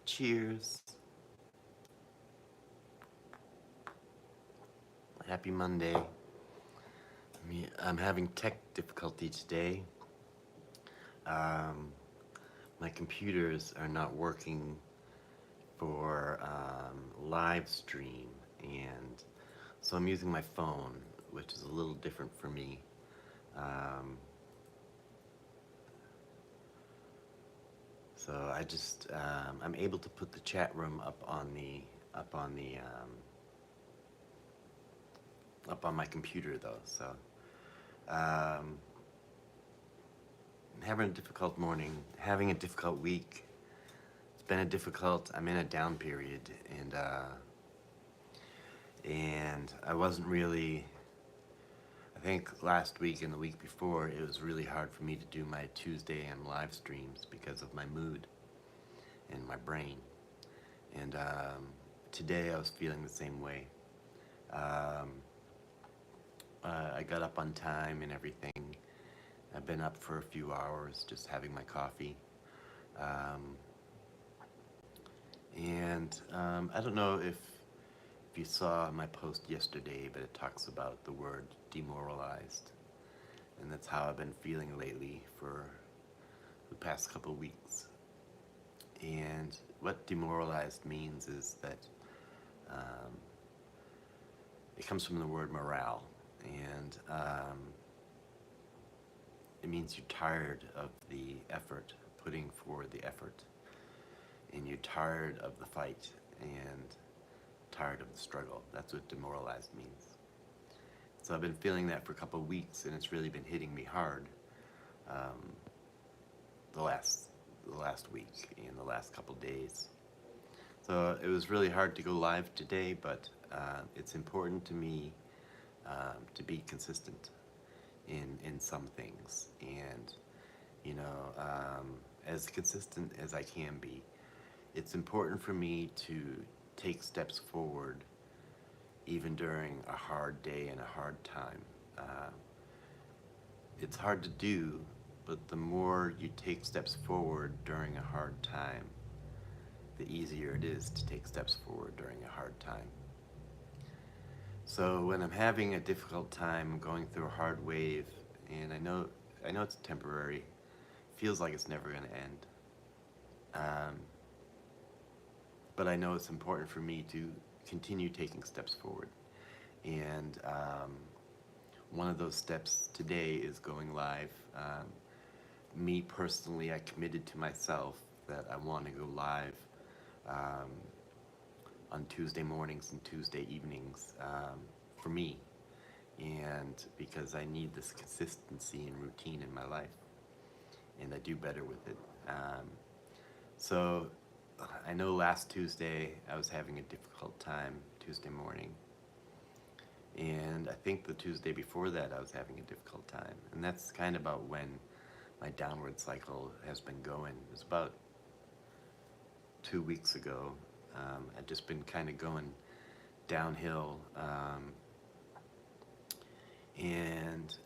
Cheers. Happy Monday. I'm having tech difficulty today. Um, my computers are not working for live stream, and so I'm using my phone, which is a little different for me. Um, so I'm able to put the chat room up on my computer though. So um, I'm having a difficult morning, having a difficult week. I'm in a down period, and I wasn't really, I think last week and the week before, it was really hard for me to do my Tuesday and live streams because of my mood and my brain. And today I was feeling the same way. Um, I got up on time and everything. I've been up for a few hours just having my coffee. Um, I don't know if you saw my post yesterday, but it talks about the word demoralized. And that's how I've been feeling lately for the past couple of weeks. And what demoralized means is that um, it comes from the word morale. And it means you're tired of the effort, putting forward the effort. And you're tired of the fight and tired of the struggle. That's what demoralized means. So I've been feeling that for a couple of weeks, and it's really been hitting me hard um, the last week and the last couple of days. So it was really hard to go live today, but it's important to me to be consistent in some things, and as consistent as I can be. It's important for me to take steps forward even during a hard day and a hard time. It's hard to do, but the more you take steps forward during a hard time, the easier it is to take steps forward during a hard time. So when I'm having a difficult time, going through a hard wave, and I know it's temporary, feels like it's never going to end. But I know it's important for me to continue taking steps forward. And one of those steps today is going live. Me personally, I committed to myself that I want to go live on Tuesday mornings and Tuesday evenings for me, and because I need this consistency and routine in my life, and I do better with it. So I know last Tuesday I was having a difficult time Tuesday morning, and I think the Tuesday before that I was having a difficult time, and that's kind of about when my downward cycle has been going. It was about 2 weeks ago. I'd just been kind of going downhill, and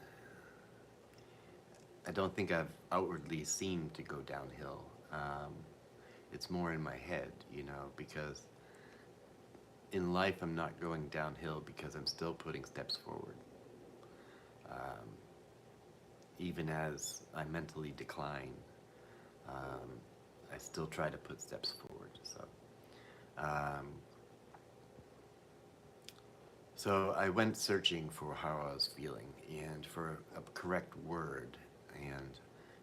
I don't think I've outwardly seemed to go downhill. It's more in my head, because in life I'm not going downhill because I'm still putting steps forward. Even as I mentally decline, I still try to put steps forward. So I went searching for how I was feeling and for a correct word, and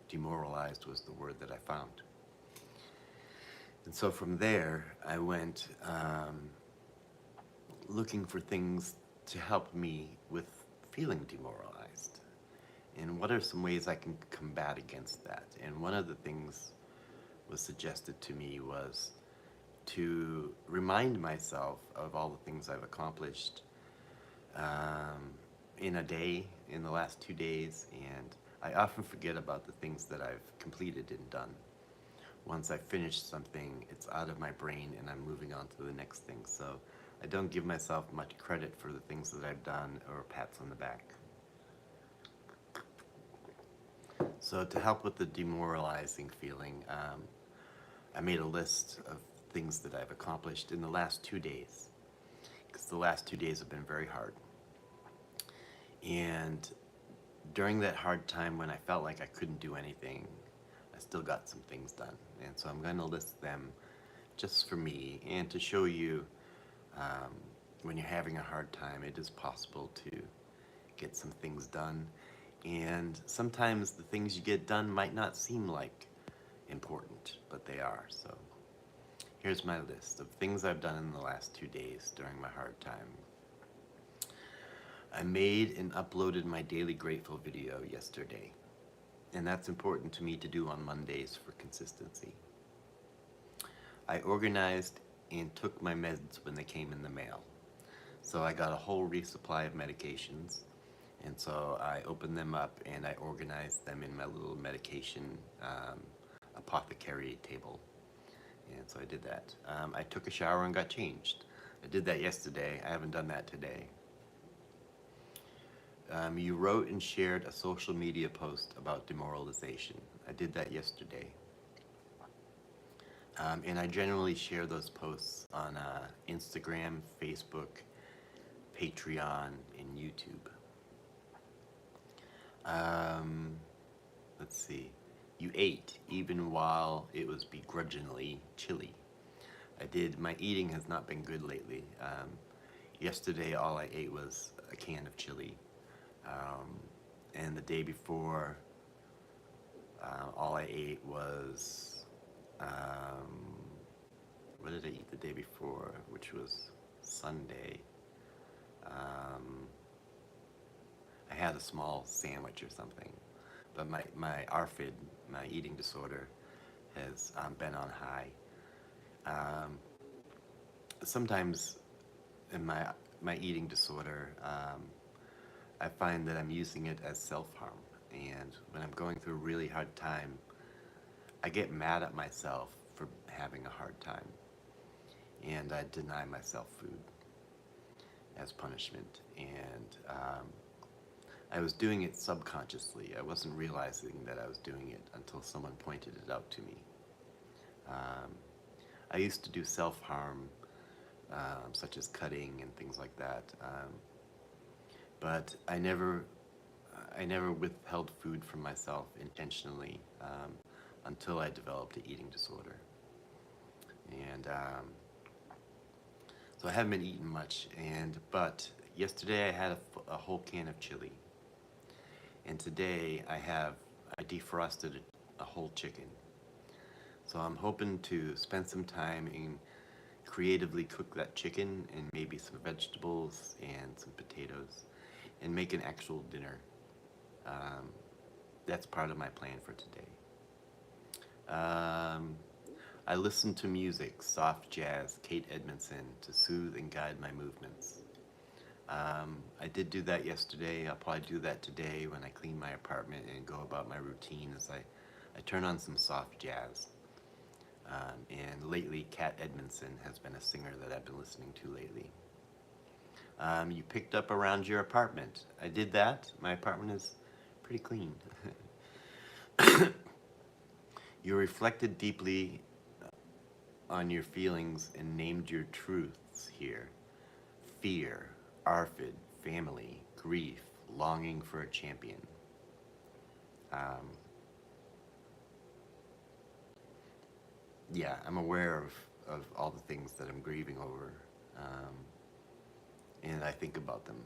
demoralized was the word that I found. And so from there, I went looking for things to help me with feeling demoralized. And what are some ways I can combat against that? And one of the things was suggested to me was to remind myself of all the things I've accomplished in a day, in the last 2 days, and I often forget about the things that I've completed and done. Once I finish something, it's out of my brain and I'm moving on to the next thing. So I don't give myself much credit for the things that I've done or pats on the back. So to help with the demoralizing feeling, I made a list of things that I've accomplished in the last 2 days, because the last 2 days have been very hard. And during that hard time when I felt like I couldn't do anything, I still got some things done. And so I'm going to list them just for me and to show you when you're having a hard time, it is possible to get some things done. And sometimes the things you get done might not seem like important, but they are. So here's my list of things I've done in the last 2 days during my hard time. I made and uploaded my daily grateful video yesterday, and that's important to me to do on Mondays for consistency. I organized and took my meds when they came in the mail. So I got a whole resupply of medications, and so I opened them up and I organized them in my little medication apothecary table. And so I did that. I took a shower and got changed. I did that yesterday. I haven't done that today. You wrote and shared a social media post about demoralization. I did that yesterday. And I generally share those posts on Instagram, Facebook, Patreon, and YouTube. Let's see. You ate even while it was begrudgingly chilly. I did. My eating has not been good lately. Yesterday all I ate was a can of chili. And the day before, all I ate was, what did I eat the day before, which was Sunday? I had a small sandwich or something, but my ARFID, my eating disorder, has been on high. Sometimes in my eating disorder, I find that I'm using it as self-harm, and when I'm going through a really hard time, I get mad at myself for having a hard time, and I deny myself food as punishment. And I was doing it subconsciously. I wasn't realizing that I was doing it until someone pointed it out to me. I used to do self-harm, such as cutting and things like that, but I never withheld food from myself intentionally until I developed an eating disorder. And so I haven't been eating much, but yesterday I had a whole can of chili. And today I defrosted a whole chicken. So I'm hoping to spend some time and creatively cook that chicken and maybe some vegetables and some potatoes and make an actual dinner. That's part of my plan for today. I listen to music, soft jazz, Kate Edmondson, to soothe and guide my movements. I did do that yesterday. I'll probably do that today when I clean my apartment and go about my routine as I turn on some soft jazz. And lately, Kat Edmondson has been a singer that I've been listening to lately. You picked up around your apartment. I did that. My apartment is pretty clean. You reflected deeply on your feelings and named your truths here. Fear, ARFID, family, grief, longing for a champion. Yeah, I'm aware of all the things that I'm grieving over, and I think about them.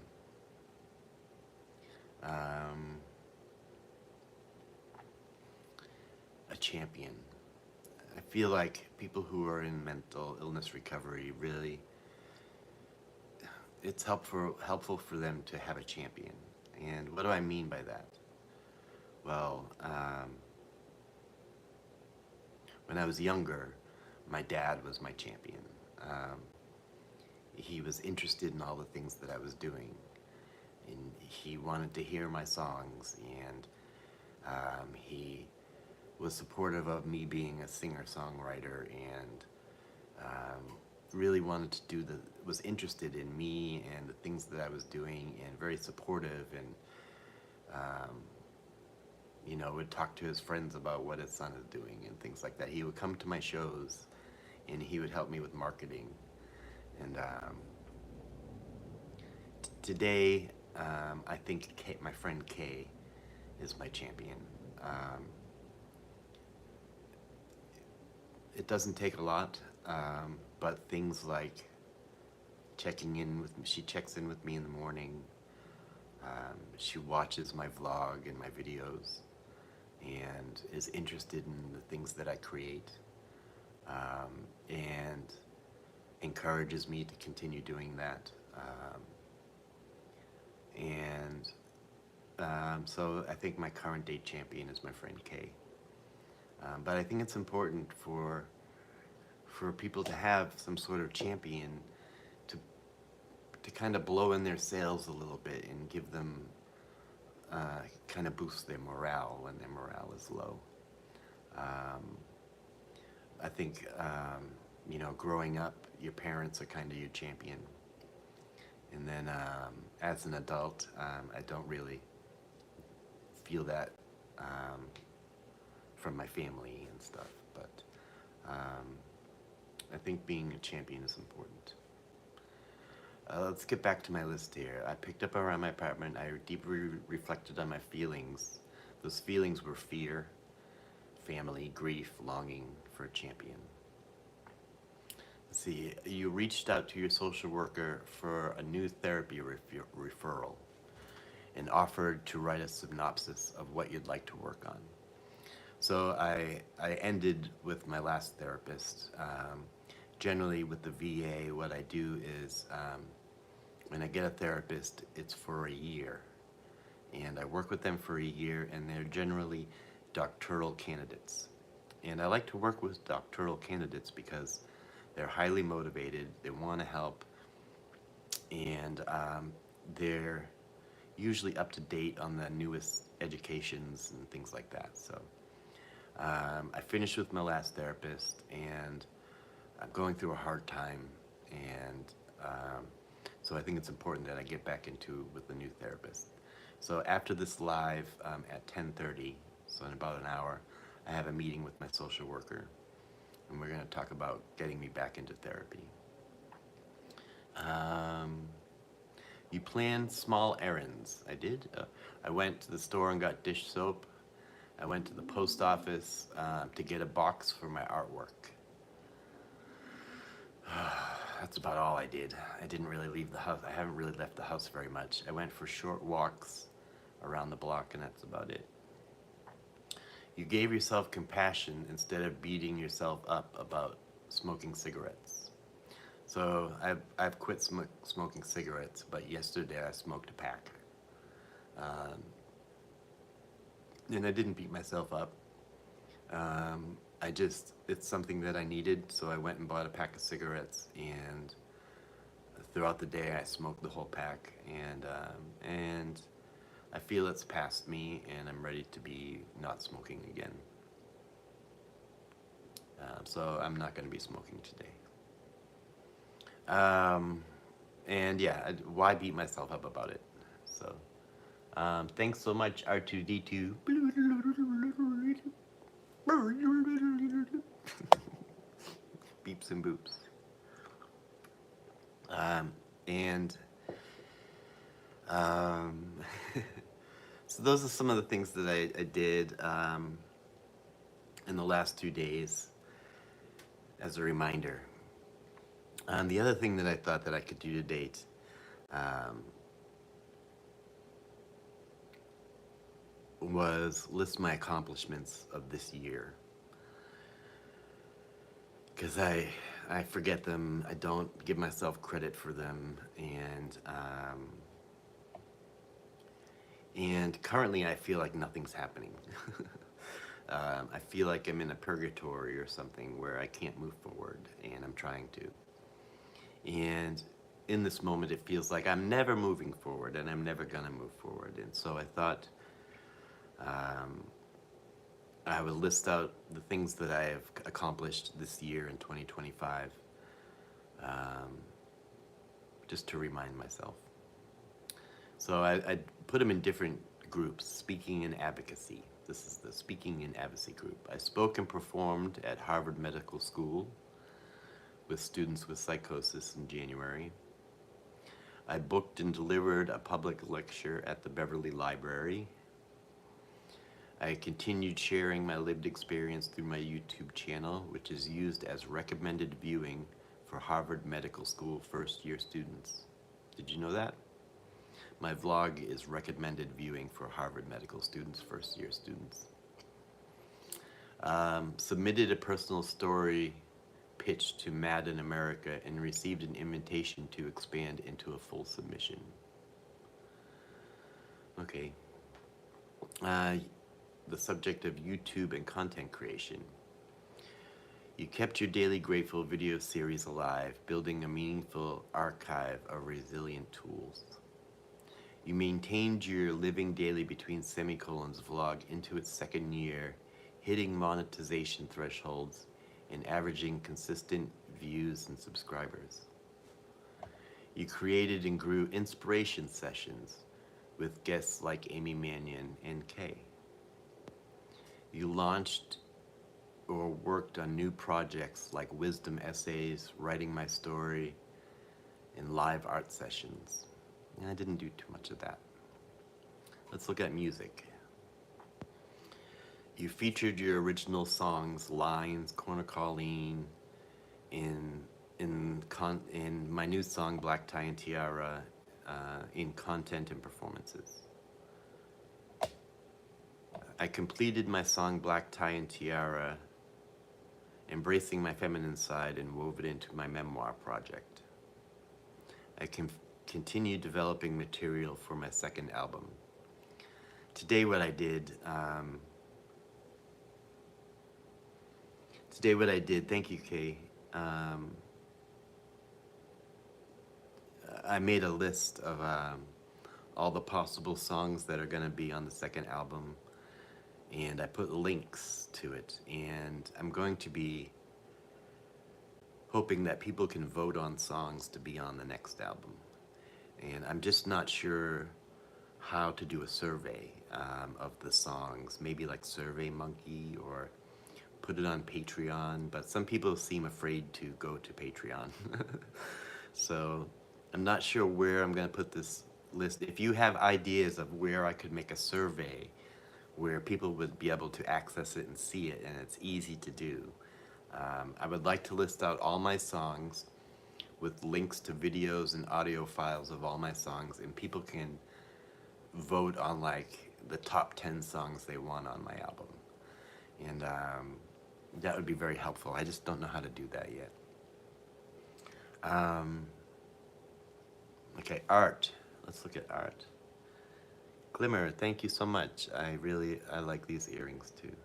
A champion. I feel like people who are in mental illness recovery really, it's helpful for them to have a champion. And what do I mean by that? Well, when I was younger, my dad was my champion. He was interested in all the things that I was doing, and he wanted to hear my songs, and he was supportive of me being a singer-songwriter, and really wanted to was interested in me and the things that I was doing, and very supportive, and would talk to his friends about what his son is doing and things like that. He would come to my shows and he would help me with marketing. And today, I think my friend Kay is my champion. It doesn't take a lot, but things like checking in with me. She checks in with me in the morning. She watches my vlog and my videos and is interested in the things that I create, and encourages me to continue doing that. So I think my current day champion is my friend Kay. But I think it's important for people to have some sort of champion to kind of blow in their sails a little bit and give them kind of boost their morale when their morale is low. I think growing up, your parents are kind of your champion, and then as an adult, I don't really feel that from my family and stuff, but I think being a champion is important. Let's get back to my list here. I picked up around my apartment. I deeply reflected on my feelings. Those feelings were fear, family, grief, longing for a champion. Let's see, you reached out to your social worker for a new therapy referral and offered to write a synopsis of what you'd like to work on. So I ended with my last therapist. Generally with the VA, what I do is when I get a therapist, it's for a year. And I work with them for a year, and they're generally doctoral candidates. And I like to work with doctoral candidates because they're highly motivated, they want to help, and they're usually up to date on the newest educations and things like that. So I finished with my last therapist, and I'm going through a hard time, and so I think it's important that I get back into with the new therapist. So after this live at 10:30, so in about an hour, I have a meeting with my social worker, and we're going to talk about getting me back into therapy. You planned small errands. I did. I went to the store and got dish soap. I went to the post office to get a box for my artwork. That's about all I did. I didn't really leave the house. I haven't really left the house very much. I went for short walks around the block, and that's about it. You gave yourself compassion instead of beating yourself up about smoking cigarettes. So I've quit smoking cigarettes, but yesterday I smoked a pack. And I didn't beat myself up. It's something that I needed, so I went and bought a pack of cigarettes, and throughout the day I smoked the whole pack, and I feel it's past me, and I'm ready to be not smoking again. So I'm not going to be smoking today. And yeah, why beat myself up about it? So thanks so much, R2D2. Beeps and boops. So those are some of the things that I did in the last 2 days as a reminder. The other thing that I thought that I could do to date was list my accomplishments of this year, because I forget them. I don't give myself credit for them, and currently I feel like nothing's happening. I feel like I'm in a purgatory or something where I can't move forward, and I'm trying to. And in this moment, it feels like I'm never moving forward, and I'm never gonna move forward. And so I thought I would list out the things that I have accomplished this year in 2025, just to remind myself. So I put them in different groups: speaking and advocacy. This is the speaking and advocacy group. I spoke and performed at Harvard Medical School. with students with psychosis in January. I booked and delivered a public lecture at the Beverly Library. I continued sharing my lived experience through my YouTube channel, which is used as recommended viewing for Harvard Medical School first-year students. Did you know that? My vlog is recommended viewing for Harvard Medical students, first-year students. Submitted a personal story pitch to Mad in America and received an invitation to expand into a full submission. Okay. The subject of YouTube and content creation. You kept your Daily Grateful video series alive, building a meaningful archive of resilient tools. You maintained your Living Daily Between Semicolons vlog into its second year, hitting monetization thresholds and averaging consistent views and subscribers. You created and grew inspiration sessions with guests like Amy Mannion and Kay. You launched or worked on new projects like wisdom essays, writing my story, and live art sessions. And I didn't do too much of that. Let's look at music. You featured your original songs, Lines, Corner Colleen, in my new song, Black Tie and Tiara, in content and performances. I completed my song Black Tie and Tiara, embracing my feminine side and wove it into my memoir project. I continued developing material for my second album. Today what I did, thank you, Kay. I made a list of all the possible songs that are gonna be on the second album, and I put links to it, and I'm going to be hoping that people can vote on songs to be on the next album. And I'm just not sure how to do a survey of the songs, maybe like SurveyMonkey or put it on Patreon, but some people seem afraid to go to Patreon. So I'm not sure where I'm gonna put this list. If you have ideas of where I could make a survey where people would be able to access it and see it, and it's easy to do. I would like to list out all my songs with links to videos and audio files of all my songs, and people can vote on like the top 10 songs they want on my album. And that would be very helpful. I just don't know how to do that yet. Okay, art. Let's look at art. Glimmer, thank you so much. I like these earrings too.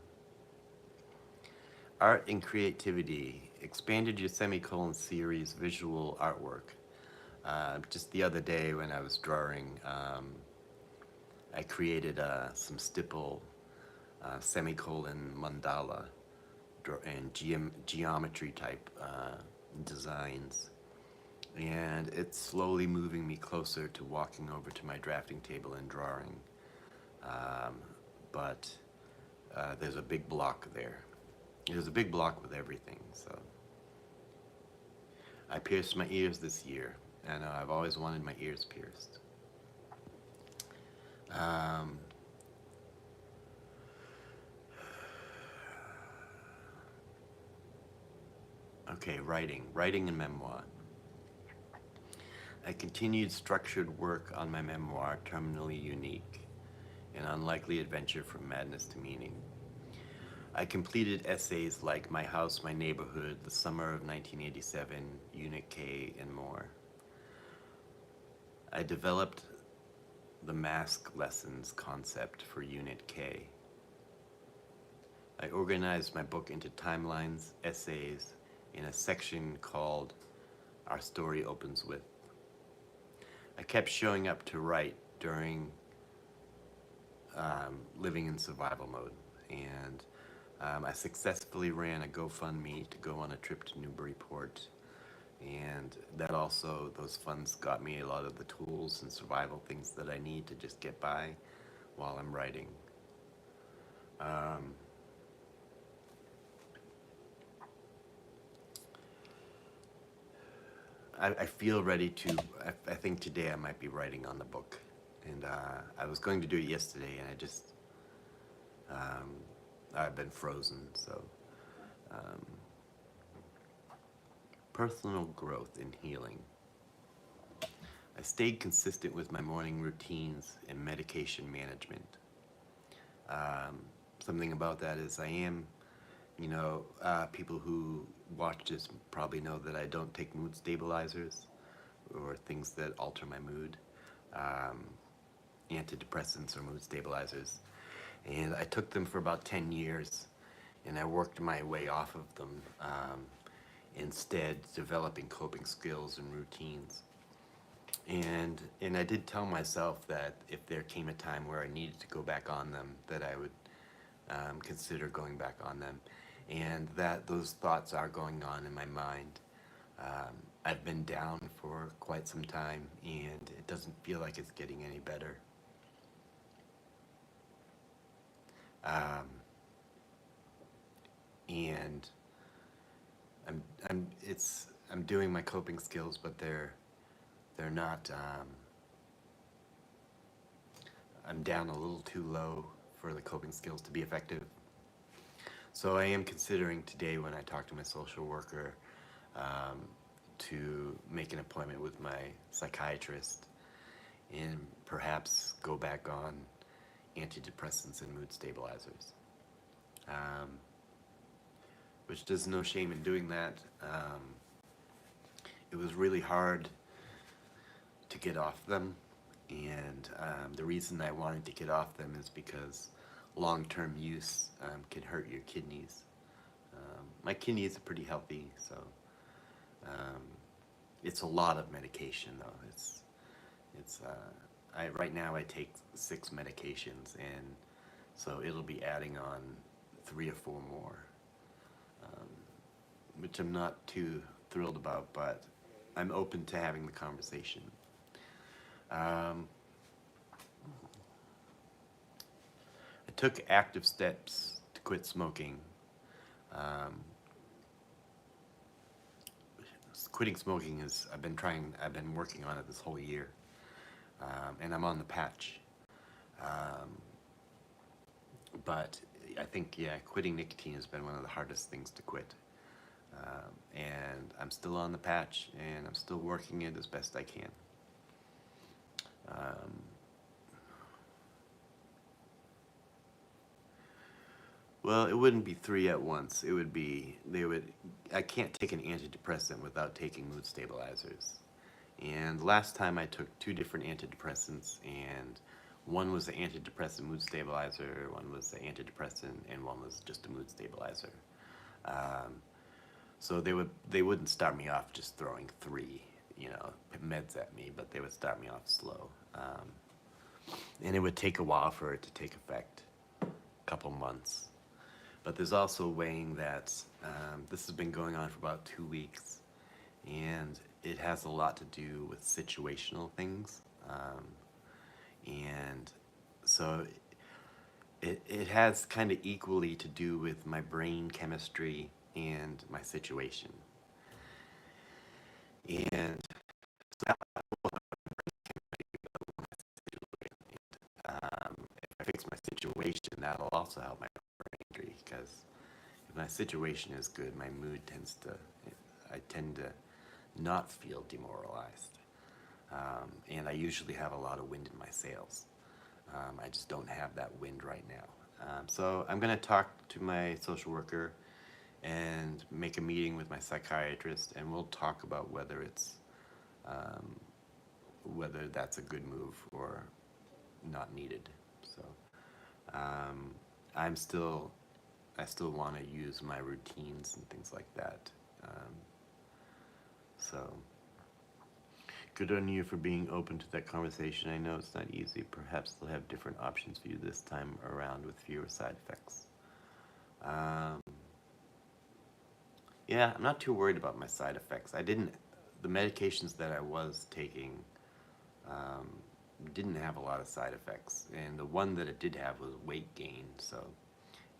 Art and creativity. Expanded your semicolon series visual artwork. Just the other day when I was drawing, I created some stipple semicolon mandala and geometry type designs. And it's slowly moving me closer to walking over to my drafting table and drawing. But there's a big block there. There's a big block with everything, so. I pierced my ears this year, and I've always wanted my ears pierced. Okay, writing and memoir. I continued structured work on my memoir, Terminally Unique, an unlikely adventure from madness to meaning. I completed essays like My House, My Neighborhood, The Summer of 1987, Unit K, and more. I developed the mask lessons concept for Unit K. I organized my book into timelines, essays, in a section called Our Story Opens With. I kept showing up to write during living in survival mode, and I successfully ran a GoFundMe to go on a trip to Newburyport, and that also, those funds got me a lot of the tools and survival things that I need to just get by while I'm writing. I feel ready to, I think today I might be writing on the book. And I was going to do it yesterday, and um, I've been frozen. So, um, personal growth and healing. I stayed consistent with my morning routines and medication management. Um, Something about that is I am, people who watch this probably know that I don't take mood stabilizers or things that alter my mood, um, antidepressants or mood stabilizers. And I took them for about 10 years, and I worked my way off of them, instead developing coping skills and routines. And I did tell myself that if there came a time where I needed to go back on them, that I would consider going back on them, and that those thoughts are going on in my mind. I've been down for quite some time, and it doesn't feel like it's getting any better. Um, and I'm doing my coping skills, but they're not. I'm down a little too low for the coping skills to be effective. So I am considering today, when I talk to my social worker, um, to make an appointment with my psychiatrist and perhaps go back on antidepressants and mood stabilizers. Um, which there's no shame in doing that. It was really hard to get off them, and the reason I wanted to get off them is because long-term use can hurt your kidneys. My kidneys are pretty healthy, so um, it's a lot of medication though. It's I right now I take 6 medications, and so it'll be adding on 3 or 4 more, um, which I'm not too thrilled about, but I'm open to having the conversation. Um, I took active steps to quit smoking. Um, Quitting smoking is, I've been working on it this whole year, and I'm on the patch. Um, but I think, yeah, quitting nicotine has been one of the hardest things to quit. And I'm still on the patch, and I'm still working it as best I can. Um, well, it wouldn't be 3 at once. It would be, I can't take an antidepressant without taking mood stabilizers. And last time I took 2 different antidepressants, and one was the antidepressant mood stabilizer, one was the antidepressant, and one was just a mood stabilizer. Um, so they wouldn't start me off just throwing 3, meds at me, but they would start me off slow. And it would take a while for it to take effect, a couple months. But there's also weighing that this has been going on for about 2 weeks, and it has a lot to do with situational things. And so it has kind of equally to do with my brain chemistry and my situation. And so if I fix my situation, that'll also help my brain chemistry, because if my situation is good, my mood I tend to not feel demoralized. And I usually have a lot of wind in my sails. I just don't have that wind right now. So I'm going to talk to my social worker and make a meeting with my psychiatrist, and we'll talk about um, whether that's a good move or not needed. So um, I'm still I still want to use my routines and things like that. So good on you for being open to that conversation. I know it's not easy. Perhaps they'll have different options for you this time around with fewer side effects. Um, yeah, I'm not too worried about my side effects. The medications that I was taking um, didn't have a lot of side effects. And the one that it did have was weight gain, so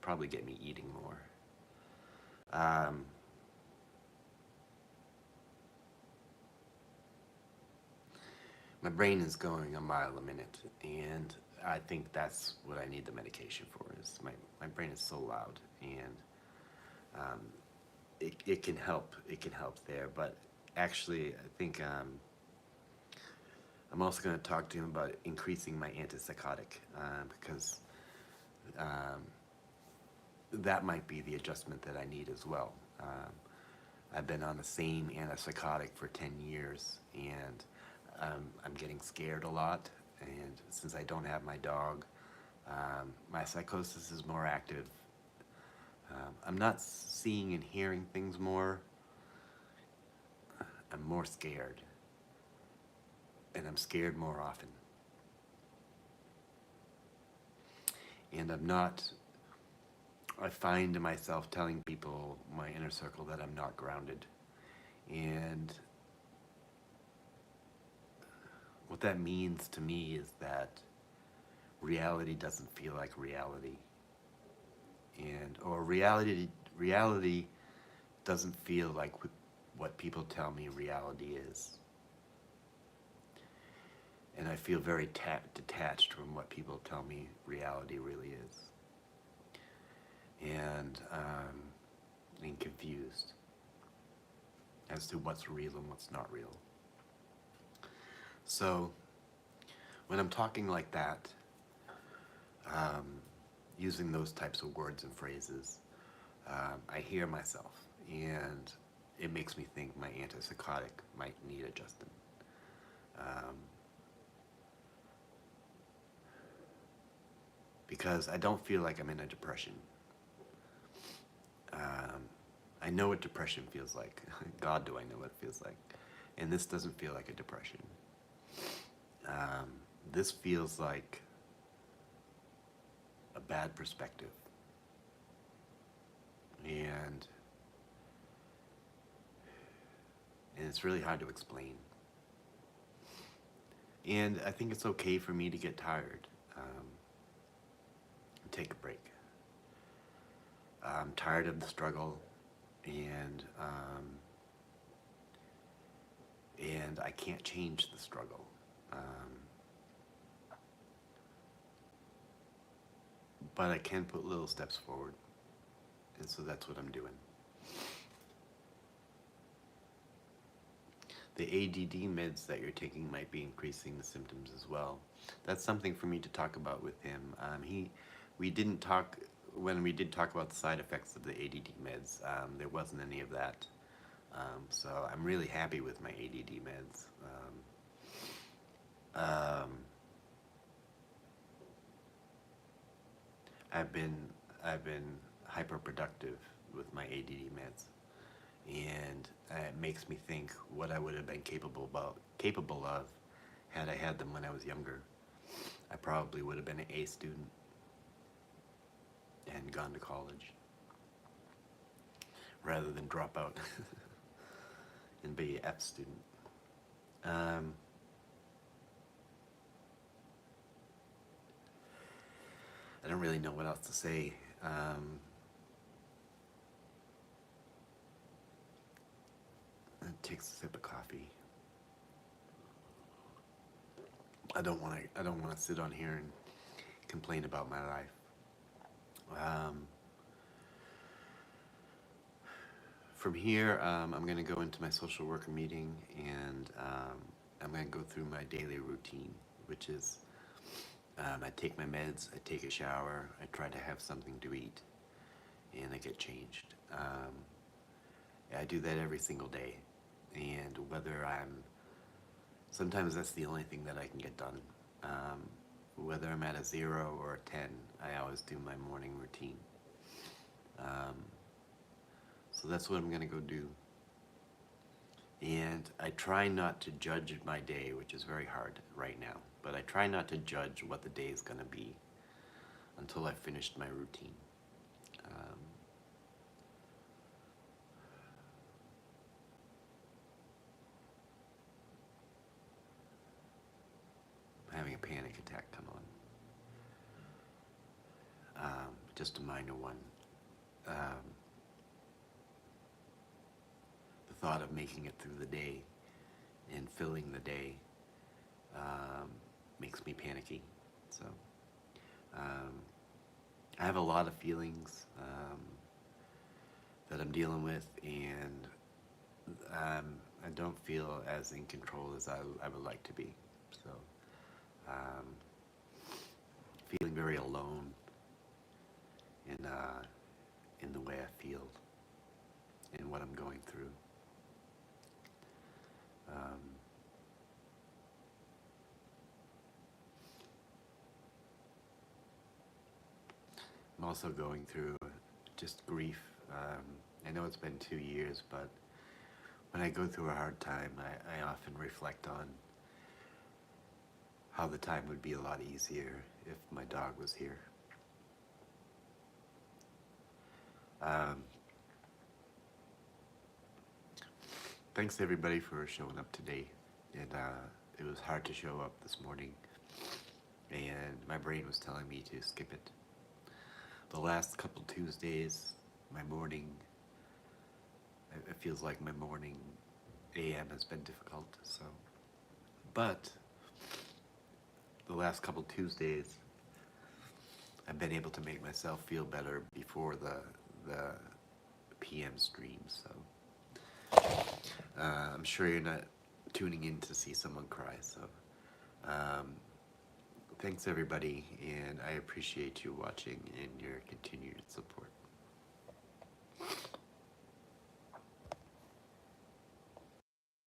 probably get me eating more. Um, My brain is going a mile a minute, and I think that's what I need the medication for. Is my brain is so loud, and um, it can help. It can help there, but actually, I think I'm also going to talk to him about increasing my antipsychotic because um, that might be the adjustment that I need as well. I've been on the same antipsychotic for 10 years, and I'm getting scared a lot. And since I don't have my dog, my psychosis is more active. I'm not seeing and hearing things more. I'm more scared, and I'm scared more often. And I find myself telling people, my inner circle, that I'm not grounded. And what that means to me is that reality doesn't feel like reality. Or reality doesn't feel like what people tell me reality is. And I feel very detached from what people tell me reality really is. And confused as to what's real and what's not real. So when I'm talking like that, um, using those types of words and phrases, I hear myself, and it makes me think my antipsychotic might need adjustment. Um, because I don't feel like I'm in a depression. Um, I know what depression feels like. God, do I know what it feels like. And this doesn't feel like a depression. Um, this feels like a bad perspective. And it's really hard to explain. And I think it's okay for me to get tired, and take a break. I'm tired of the struggle, and I can't change the struggle. But I can put little steps forward, and so that's what I'm doing. The ADD meds that you're taking might be increasing the symptoms as well. That's something for me to talk about with him. We didn't talk, when we did talk about the side effects of the ADD meds, there wasn't any of that. So I'm really happy with my ADD meds. Um, I've been I've been hyper productive with my ADD meds, and it makes me think what I would have been capable of had I had them when I was younger. I probably would have been an A student and gone to college rather than drop out and be an F student. Um, I don't really know what else to say. It takes a sip of coffee. I don't want to sit on here and complain about my life. Um, from here, I'm going to go into my social worker meeting, and I'm going to go through my daily routine, which is I take my meds, I take a shower, I try to have something to eat, and I get changed. I do that every single day, and sometimes that's the only thing that I can get done. Whether I'm at a 0 or a 10, I always do my morning routine. Um, so that's what I'm going to go do. And I try not to judge my day, which is very hard right now, but I try not to judge what the day is going to be until I've finished my routine. I'm having a panic attack come on. Just a minor one. Um, the thought of making it through the day and filling the day makes me panicky. So I have a lot of feelings that I'm dealing with, and I don't feel as in control as I would like to be. So um, feeling very alone in the way I feel and what I'm going through. Um, I'm also going through just grief. I know it's been 2 years, but when I go through a hard time, I often reflect on how the time would be a lot easier if my dog was here. Um, Thanks everybody for showing up today. And it was hard to show up this morning, and my brain was telling me to skip it. The last couple Tuesdays, my morning, it feels like my morning AM has been difficult. So, but the last couple Tuesdays, I've been able to make myself feel better before the PM stream. So I'm sure you're not tuning in to see someone cry. So thanks everybody, and I appreciate you watching and your continued support.